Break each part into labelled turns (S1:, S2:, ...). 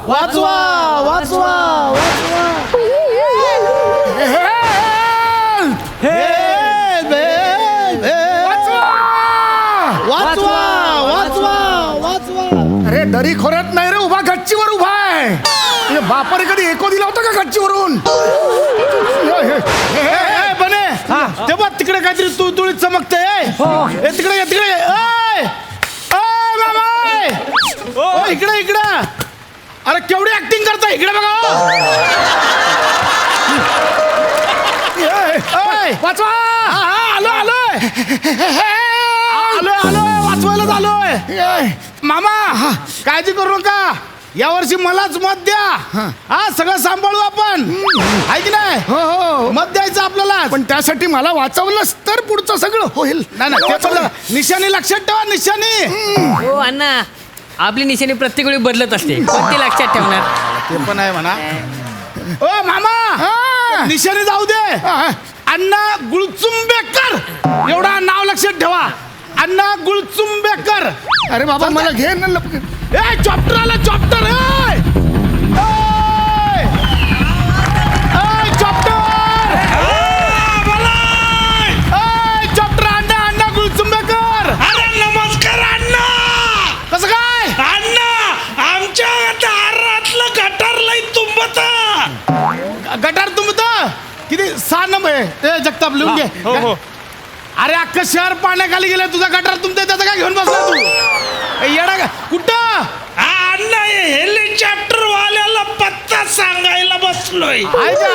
S1: वाचवा वाचवा वाचवा वाचवा वाचवा वाचवा.
S2: अरे दरी खोऱ्यात नाही रे उभा, गच्चीवर उभा आहे. बापाने कधी एको दिला होता का गच्चीवरून?
S1: बने तेव्हा तिकडे काहीतरी तू तुळीत चमकते. तिकडे तिकडे मामा इकडे इकडे. अरे केवढी ऍक्टिंग करता, इकडे बघा.
S2: वाचवा.
S1: आलो आलोय आलोय आलोय वाचवायला आलोय. मामा काळजी करू नका, यावर्षी मलाच मत द्या. हा सगळं सांभाळू आपण, आहे की नाही?
S2: हो हो
S1: मत द्यायचं आपल्याला.
S2: पण त्यासाठी मला वाचवलंच तर पुढचं सगळं होईल.
S1: नाही ते पण निशाणी लक्षात ठेवा, निशाणी.
S3: हो अण्णा, आपली निशाणी प्रत्येक वेळी बदलत असते, पण ती लक्षात ठेवणार.
S1: ते पण आहे म्हणा. ओ मामा निशाणी जाऊ दे. अण्णा गुळचुंबेकर एवढा नाव लक्षात ठेवा. अण्णा गुळचुंबेकर.
S2: अरे बाबा मला घे ना लपके.
S1: ए चॉप्टर आला, चॉप्टर. चॉप्टर चॉप्टर. अण्णा अण्णा गुळचुंबेकर.
S4: अरे नमस्कार अण्णा.
S1: कसं काय
S4: अण्णा आमच्या दारातलं गटार लई तुंबत.
S1: गटार तुमचं किती 6 नंबर आहे ते. जगताप लिहून घे. अरे अख्खं शहर पाण्याखाली गेलं, तुझा गटार तुमचं त्याचं काय घेऊन बसला तू? येडा का कुठं?
S4: अण्णा हेलिकॉप्टर वाल्याला पत्ता सांगायला बसलोय.
S1: आहे का?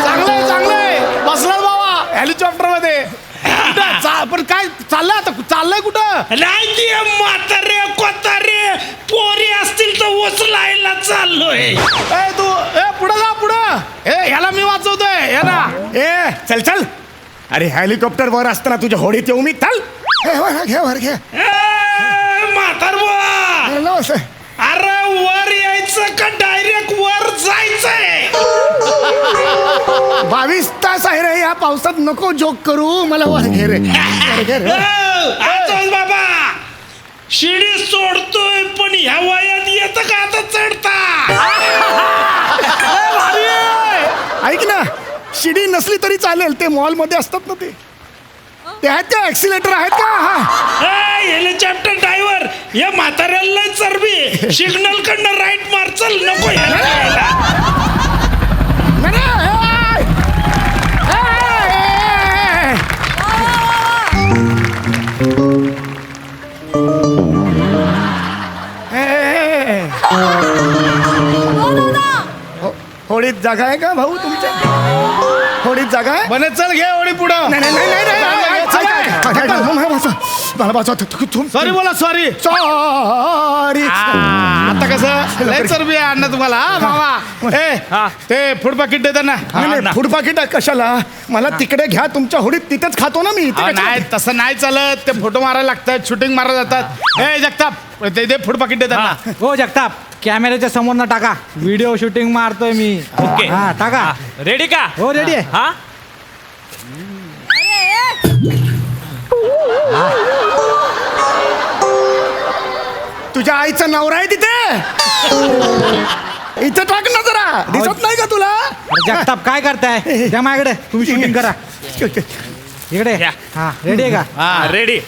S1: चांगलंय चांगलंय, बसला बाबा हेलिकॉप्टर मध्ये. पण काय चाललंय आता, चाललंय कुठं?
S4: नाही ती म्हातारे कोतारे पोरी असतील तर उचलायला चाललोय.
S1: तू पुढं जा पुढं. ह्याला मी वाचवतोय याला.
S2: चल चल. अरे हेलिकॉप्टर वर असताना तुझ्या होडीत येऊ मी. चल घे वर घे.
S4: म्हातार अरे वर यायचं का डायरेक्ट वर जायचंय?
S2: 22 तास आहे रे, या पावसात नको जोक करू. मला वर घे रे.
S4: आताच बाबा शिडी सोडतोय, पण ह्या वयात येतं का आता चढता?
S2: ऐक ना, शिडी नसली तरी चालेल, ते मॉल मध्ये असतात ना ते. त्या ऍक्सिलेटर आहेत का?
S4: हेलिकॉप्टर ड्रायव्हर या म्हाताऱ्याला चरबी. सिग्नल कडनं राईट मार. चल नको
S2: होडीत जागा आहे का भाऊ तुमच्या? होडीत जागा आहे?
S1: बने चल घे ओढी पुढं.
S2: नाही मला वाचवा.
S1: सॉरी बोला, सॉरी.
S2: सॉरी.
S1: आता कसं लय चरबी आहे अण्णा तुम्हाला. मामा ते फूड पाकिट देतात ना.
S2: फूड पाकिट कशाला? मला तिकडे घ्या तुमच्या होडीत, तिथेच खातो ना मी.
S1: नाही तसं नाही चालत, ते फोटो मारायला लागतात, शूटिंग मारायला जातात. जगताप ते फूड पाकिट देतात ना.
S5: हो जगताप, कॅमेऱ्याच्या समोर ना टाका, व्हिडिओ शूटिंग मारतोय मी.
S4: ओके.
S5: हा टाका.
S4: रेडी का?
S5: हो रेडी आहे.
S4: हा
S2: तुझ्या आईचं नवरा आहे तिथे. इथे टाक ना जरा, दिसत नाही का तुला?
S5: अरे जगताप काय करताय? त्या माझ्याकडे तुम्ही शूटिंग करा. इकडे हा रेडी आहे का?
S4: हा रेडी.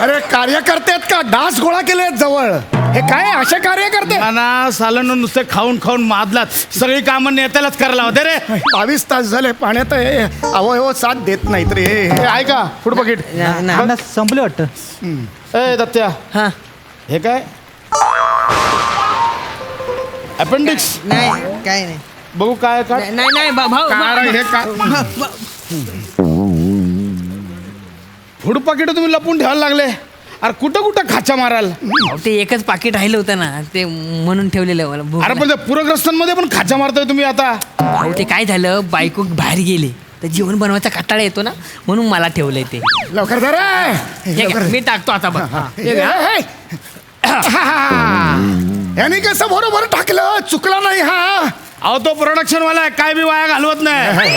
S2: अरे कार्यकर्ते आहेत का? डास गोळा केले जवळ. हे काय असे कार्यकर्ते?
S1: ना सालन नुसते खाऊन खाऊन मादलात, सगळी कामं नेत्यालाच करायला होते रे.
S2: 22 तास झाले पाण्यात अवयव साथ देत नाहीत रे.
S1: आहे का फूड पाकिट?
S5: अण्णा संपले वाटतं.
S1: ए दत्त्या,
S3: हा
S1: हे काय? अपेंडिक्स?
S3: नाही काय नाही.
S1: बघू काय का?
S3: नाही नाही भाऊ
S1: हे काय फूड पाकिट तुम्ही लपून ठेवायला लागले? अरे कुठं कुठं खाचा माराल?
S3: ते एकच पाकिट राहिलं होतं ना, ते म्हणून ठेवलेलं मला भूक
S1: अरे पण त्या पूरग्रस्तांमध्ये पण खाचा मारताय तुम्ही आता.
S3: भाऊ ते काय झालं, बायको बाहेर गेले तर जेवण बनवायचा कंटाळा येतो ना, म्हणून मला ठेवलंय ते.
S2: लवकर धर.
S3: हे घ्या, मी टाकतो आता बघ.
S2: याने कसं बरोबर टाकलं, चुकला नाही हा.
S1: अहो तो प्रोडक्शन वाला आहे, काय बी वाया घालवत नाही.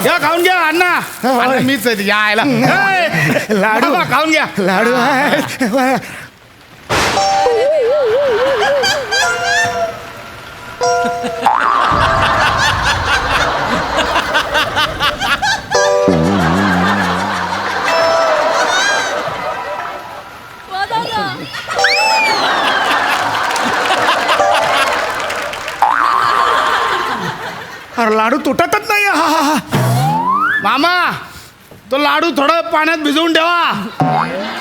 S1: या खाऊन घ्या अण्णा. अण्णा मीच आहे या आयला. ए,
S2: लाडू.
S1: बाबा, खाऊन घ्या.
S2: लाडू आहे. अरे लाडू तुटतच नाही. हा हा हा.
S1: मामा तो लाडू थोडं पाण्यात भिजवून ठेवा,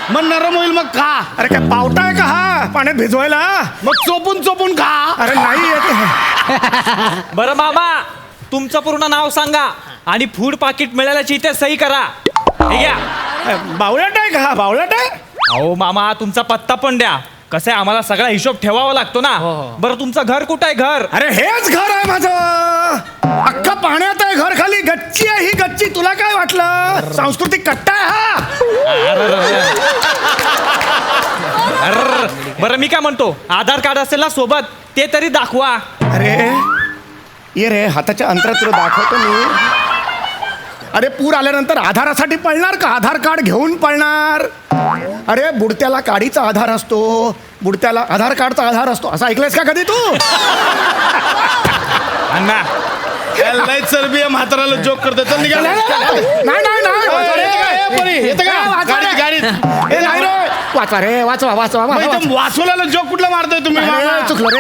S1: मग नरम होईल मग खा.
S2: अरे काय पावटा आहे का हा पाण्यात भिजवायला?
S1: मग चोपून चोपून खा.
S2: अरे नाही येत.
S6: बरं मामा, तुमचं पूर्ण नाव सांगा आणि फूड पाकिट मिळाल्याची इथे सही करा. हे घ्या.
S2: बावळट आहे का हा? बावळट आहे.
S6: अहो मामा, तुमचा पत्ता पण द्या. कसं आहे, आम्हाला सगळा हिशोब ठेवावा लागतो ना. बरं, तुमचं घर कुठं आहे? घर
S2: अरे हेच घर आहे माझं. अख्खा पाण्यात आहे घर. खाली गच्ची आहे ही गच्ची. तुला काय वाटलं सांस्कृतिक कट्टा आहे हा?
S6: बरं, मी काय म्हणतो, आधार कार्ड असेल ना सोबत, ते तरी दाखवा.
S2: अरे ये रे, हाताच्या अंतरात तुला दाखवतो मी. अरे पूर आल्यानंतर आधारासाठी पळणार का? आधार कार्ड घेऊन पळणार? अरे बुडत्याला काडीचा आधार असतो, बुडत्याला आधार कार्डचा आधार असतो. असं ऐकलंयस का कधी तू?
S6: अण्णा,
S1: लय चरबी आहे, म्हाताराला जोक करतो. चल निघा.
S2: नाही
S1: येतं का गाडीत गाडीत?
S2: हे नाही रे. वाचवा रे, वाचवा वाचवा
S1: मग
S2: वाचवा.
S1: इथं वासोल्याला जोक कुठला मारतोय तुम्ही
S2: अरे,
S1: मामा?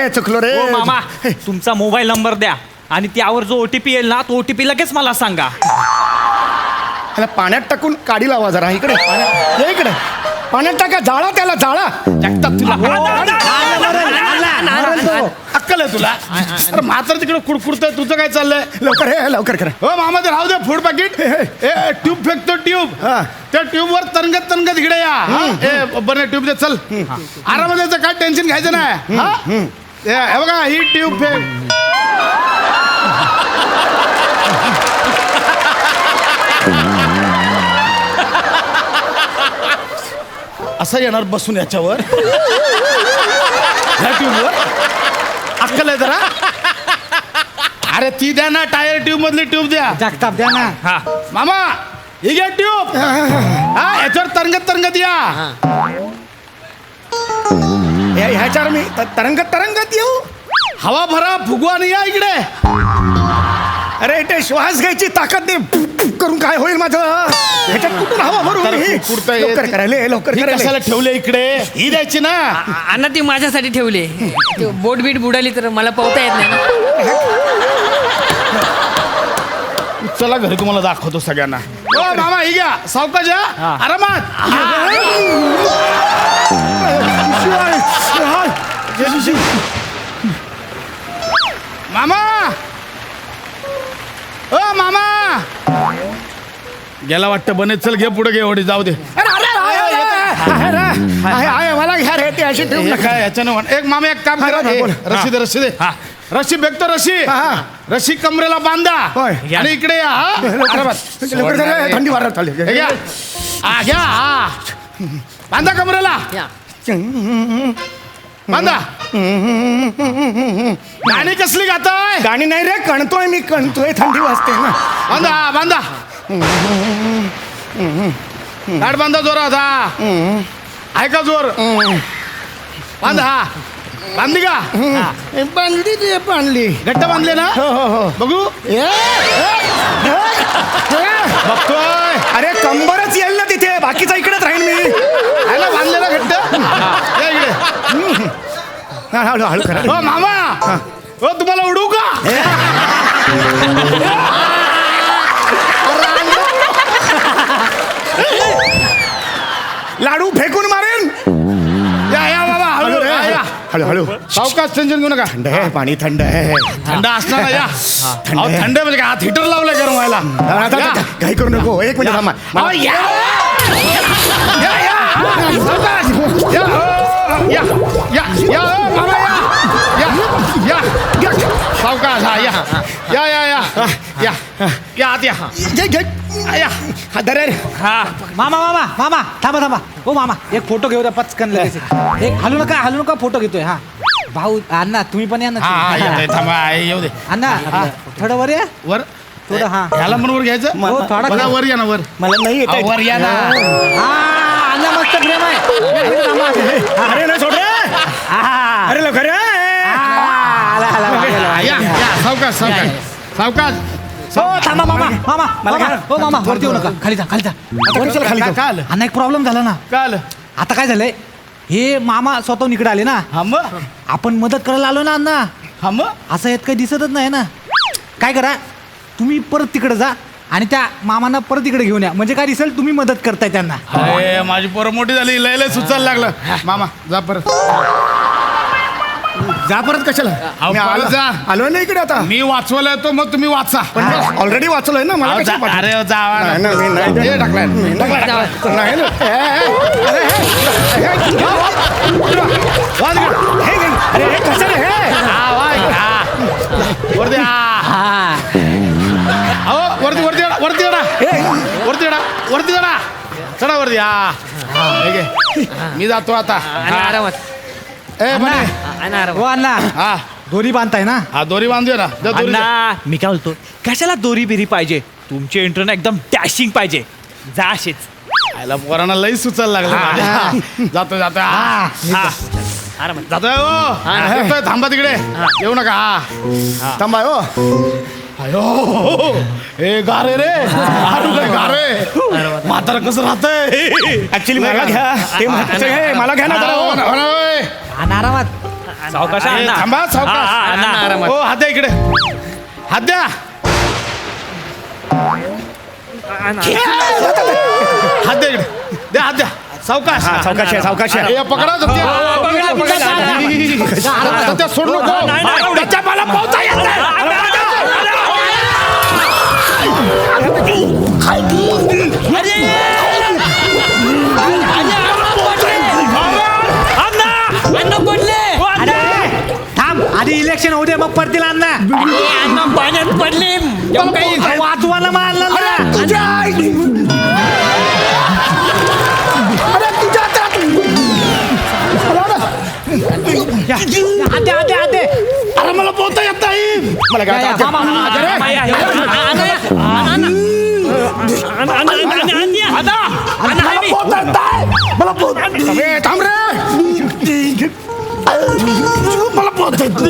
S2: चुकलो रे.
S6: हो मामा, तुमचा मोबाईल नंबर द्या आणि त्यावर जो OTP येईल ना, तो OTP लगेच मला सांगा.
S2: त्याला पाण्यात टाकून काडी लावा जरा. इकडे पाण्यात, ये इकडे पाण्यात टाका. जाळा त्याला, जाळा.
S1: जगताप तुला
S2: तो.
S1: अक्कल आहे तुला? अरे म्हातार तिकडे कुडकुडतोय, तुझं काय चाललंय?
S2: लवकर हे लवकर करा.
S1: हो मामा, ते राहू दे फूड पाकिट. ए ट्यूब फेकतो ट्यूब.
S2: हा.
S1: त्या ट्यूब वर तनगत इकडे या. हा? ए बरं ट्यूब दे. चल आरामात यायचं, काय टेन्शन घ्यायचं नाही. हा? हे बघा, ही ट्यूब फेक. असं येणार बसून याच्यावर, ह्या ट्यूबवर. अक्कल आहे जरा? अरे ती द्या ना, टायर ट्यूब मधली ट्यूब द्या.
S5: जगताप द्या ना.
S6: हा,
S1: मामा ही घ्या ट्यूब. हा, याच्यावर तरंगत या.
S2: ह्याच्यावर मी तरंगत येऊ.
S1: हवा भरा, फुगवा आणि या इकडे.
S2: अरे ते श्वास घ्यायची ताकद नाही करून काय होईल माझं? ह्याच्यात कुठून हवा भरून
S1: तर
S2: ही?
S1: कुडकुडतंय.
S2: लवकर करायला, लवकर
S1: ही
S2: करायला.
S1: कशाला ठेवले इकडे? ही द्यायची ना.
S3: अण्णा ती माझ्यासाठी ठेवले. बोट बीट बुडाली तर मला पोहता येत नाही ना.
S1: चला घरी तुम्हाला दाखवतो सगळ्यांना. हो मामा ही घ्या, सावकाश या, आरामात. मामा, ओ मामा गेला वाटतं. बने चल घे पुढे, घे ओढी, जाऊ दे.
S2: मला घ्या रे ते अशी ठेवू नका.
S1: काय याच्यानं एक मामा एक काम करा.
S2: बोल.
S1: रशी दे. रशी बेकतो रशी.
S2: हा.
S1: रशी कमरेला बांधा
S2: होय.
S1: आणि इकडे या. हा? आरामात.
S2: लवकर करा, थंडी वाढत चालली.
S1: हे घ्या. घ्या. बांधा कमरेला.
S3: या.
S1: बांधा. गाणी कसली गाताय?
S2: गाणी नाही रे, कणतोय मी, कणतोय. थंडी वाजते ना.
S1: बांधा. गाठ बांधा जोरात. ऐका जोर. बांधा. बांधली का?
S2: बांधली ती बांधली.
S1: घट्ट बांधले ना?
S2: हो.
S1: बघू. बघतोय.
S2: अरे कंबरच येईल ना तिथे, बाकीचा इकडेच राहील मी.
S1: आहे ना बांधलेला घट्ट? या इकडे.
S2: हळू करा.
S1: हो मामा, हो तुम्हाला उडू का?
S2: लाडू फेकून मारेन.
S1: या बाबा, हळू या.
S2: हळू.
S1: सावकाश, टेन्शन घेऊ नका.
S2: थंड आहे पाणी, थंड आहे.
S1: थंड असणार ना, या.
S2: थंड
S1: अहो,
S2: आहे.
S1: थंड म्हणजे काय, हात हिटर लावलाय गरम व्हायला. या.
S2: काही करू नको. एक मिनिट थांबा.
S1: अहो, या. सावकाश. या. मामा या. सावकाश. या आत या. या.
S6: हा.
S5: मामा थांबा. हो मामा, एक फोटो घेऊ द्या पचकन लगेच. एक हलू नका फोटो घेतोय. हा भाऊ, अण्णा तुम्ही पण या ना.
S1: थांबा, येऊ दे.
S5: अण्णा थोडं वर या.
S1: वर
S5: थोडं हा
S1: ह्याला पण वर घ्यायचं
S5: हो, थोडा
S1: बघा
S5: घे.
S1: वर या ना वर
S2: मला नाही येत आहे.
S1: वर या ना
S5: अण्णा मस्त प्रेम आहे
S2: अरे नाही सोड रे. अरे लवकर ये.
S1: या सावकाश सावकाश सावकाश
S5: हो थांबा मामा मामा
S2: मला
S5: मामा
S2: घ्या.
S5: हो मामा वरती येऊ नका खाली जा खाली जा
S2: आता कशाला खाली जाऊ?
S1: काय आलं
S5: अण्णा एक प्रॉब्लेम झाला ना
S1: काय आलं
S5: आता काय झालंय हे मामा स्वतःहून इकडे आले ना
S1: हा मग
S5: आपण मदत करायला आलो ना अण्णा
S1: हा मग
S5: असं यात काही दिसतच नाही ना काय करा तुम्ही परत तिकडे जा आणि त्या मामांना परत इकडे घेऊन या म्हणजे काय दिसेल तुम्ही मदत करताय त्यांना
S1: अरे माझी पोरं मोठी झाली लय लय सुचायला लागलं मामा जा परत
S2: जा परत कशाला मी
S1: परत जा.
S2: आलो ना इकडे आता
S1: मी वाचवलंय तो मग तुम्ही वाचा
S2: पण ऑलरेडी वाचलोय ना मला
S1: अहो,
S2: कशाला पाठवू?
S1: अरे जावा ना.
S2: नाही, नाही, नाही.
S1: हे टाकलंय.
S2: नाही ना.
S1: वाज घे.
S2: अरे हे कसं रे हे?
S1: हा, वाज. हा. वरती हा. अहो, वरती वरती चढा, वरती चढा. वरती चढा, वरती चढा. चढा वरती हा हे घे. मी जातो आता
S3: आणि आरामात
S1: ए बने
S3: आणि आरामात
S5: हो अण्णा
S1: हा
S5: दोरी बांधताय ना
S1: हा दोरी बांधूया ना द्या दोरी द्या.
S6: अण्णा मी काय बोलतो कशाला दोरी बिरी पाहिजे तुमचे इंटरव्ह्यू एकदम डॅशिंग पाहिजे जा अशीच
S1: आयला पोरांना लई सुचायला लागलं माझ्या. जातो जातो हा हा.
S6: आरामात
S1: जातोय हो येतोय, थांबा तिकडे येऊ नका हा
S2: थांबा हो
S1: अयो हे गारे रे गारे म्हातारा कसं राहतंय
S2: ऍक्च्युली मला घ्या ते महत्वाचं आहे मला घ्या ना जरा हो.
S5: आणि आरामात
S6: सावकाश
S1: ए,
S6: अण्णा.
S1: थांबा
S6: हा,
S1: सावकाश
S6: हा, अण्णा.
S3: आरामात.
S1: हो हात द्या इकडे हात द्या हात द्या इकडे द्या हात द्या सावकाश
S2: हा, सावकाश आहे सावकाश आहे
S1: हे पकडा सत्या. सत्या, सोड नको
S6: नाही, नाही.
S1: त्याच्या मला पोहता येत नाही.
S3: अण्णा पडले
S5: थांब आधी इलेक्शन होऊ दे मग पडतील अण्णा
S3: अण्णा पाण्यात पडले
S5: वाचवायला मारलं ना आते आते आते
S1: अरे मला पोहता येत नाही
S2: मला घ्या,
S5: या,
S2: घ्या.
S5: मामा, मामा,
S2: अरे,
S6: मामा, या, या.
S2: अबे, थांब रे
S1: मला पोहता येत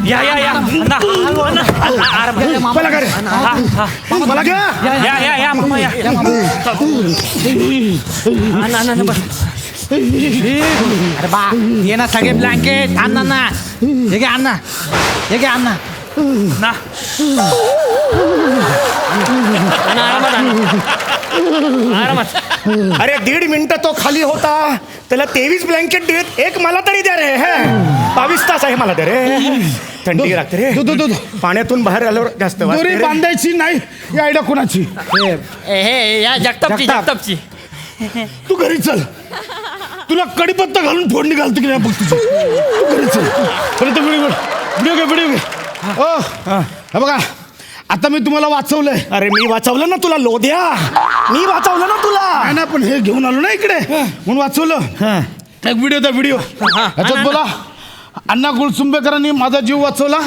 S6: या या या अण्णा.
S2: मला घ्या रे. मला घ्या
S6: या या या मामा या
S5: अरे बा ये ना सगळे ब्लँकेट अण्णा ना हे घे अण्णा हे घे अण्णा
S6: ना
S2: अरे 1.5 मिनिटं तो खाली होता त्याला 23 ब्लँकेट देत एक मला तरी द्या रे हे 22 तास आहे मला द्या रे थंडी लागते रे पाण्यातून बाहेर आल्यावर जास्त वाजते
S1: दोरी
S2: रे.
S1: बांधायची नाही ही आयडिया कोणाची
S3: हे या जगतापची
S5: जगताप.
S3: जगतापची
S1: तू घरी चल तुला कडीपत्ता घालून फोडणी घालते की नाही बघ तुझी तू घरी चल परत व्हिडिओ घे ओ हे बघा आता मी तुम्हाला वाचवलंय
S2: अरे मी वाचवलं ना तुला लोध्या मी वाचवलं ना तुला
S1: काय ना पण हे घेऊन आलो ना इकडे म्हणून वाचवलं एक व्हिडिओ ह्याच्यात बोला अण्णा गुळसुंबेकरांनी माझा जीव वाचवला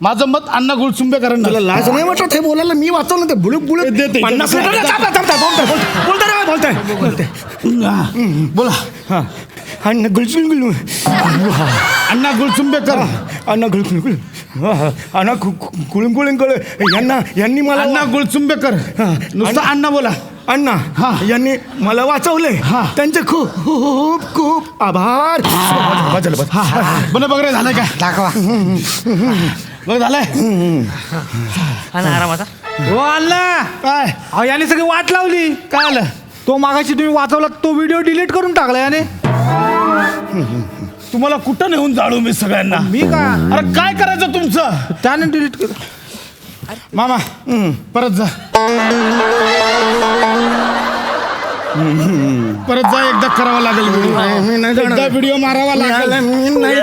S1: माझं मत अण्णा गुळसुंबेकरांना
S2: तुला लाज नाही वाटत हे बोलायला मी वाचवलं ते बुळूक बुळूक
S1: देते.
S2: 50
S1: बोला
S2: हा अण्णा गुलसुंगुल
S1: अण्णा गुळसुंबेकर
S2: अण्णा गुलकुल अण्णा कुळुंकुळुंकुळ यांनी मला
S1: अण्णा गुळसुंबेकर नुसतं अण्णा बोला
S2: अण्णा
S1: हा.
S2: यांनी मला वाचवले
S1: हा.
S2: त्यांचे खूप खूप खूप आभार बस झालं, बस.
S1: बरं बघ रे झालंय काय
S5: दाखवा
S1: बघ झालंय
S3: आरामात
S5: हो अण्णा
S1: काय
S5: अहो याने सगळी वाट लावली
S1: काय आलं
S5: तो मागाशी तुम्ही वाचवला तो व्हिडिओ डिलीट करून टाकला याने
S1: तुम्हाला कुठं नेऊन जाळू मी सगळ्यांना
S5: मी का
S1: अरे काय करायचं तुमचं
S5: त्याने डिलीट केलं
S1: मामा परत जा परत जा एकदा करावा लागेल
S2: मी नाही
S1: व्हिडिओ
S2: जाणार.
S1: एकदा व्हिडिओ मारावा लागेल
S2: मी नाही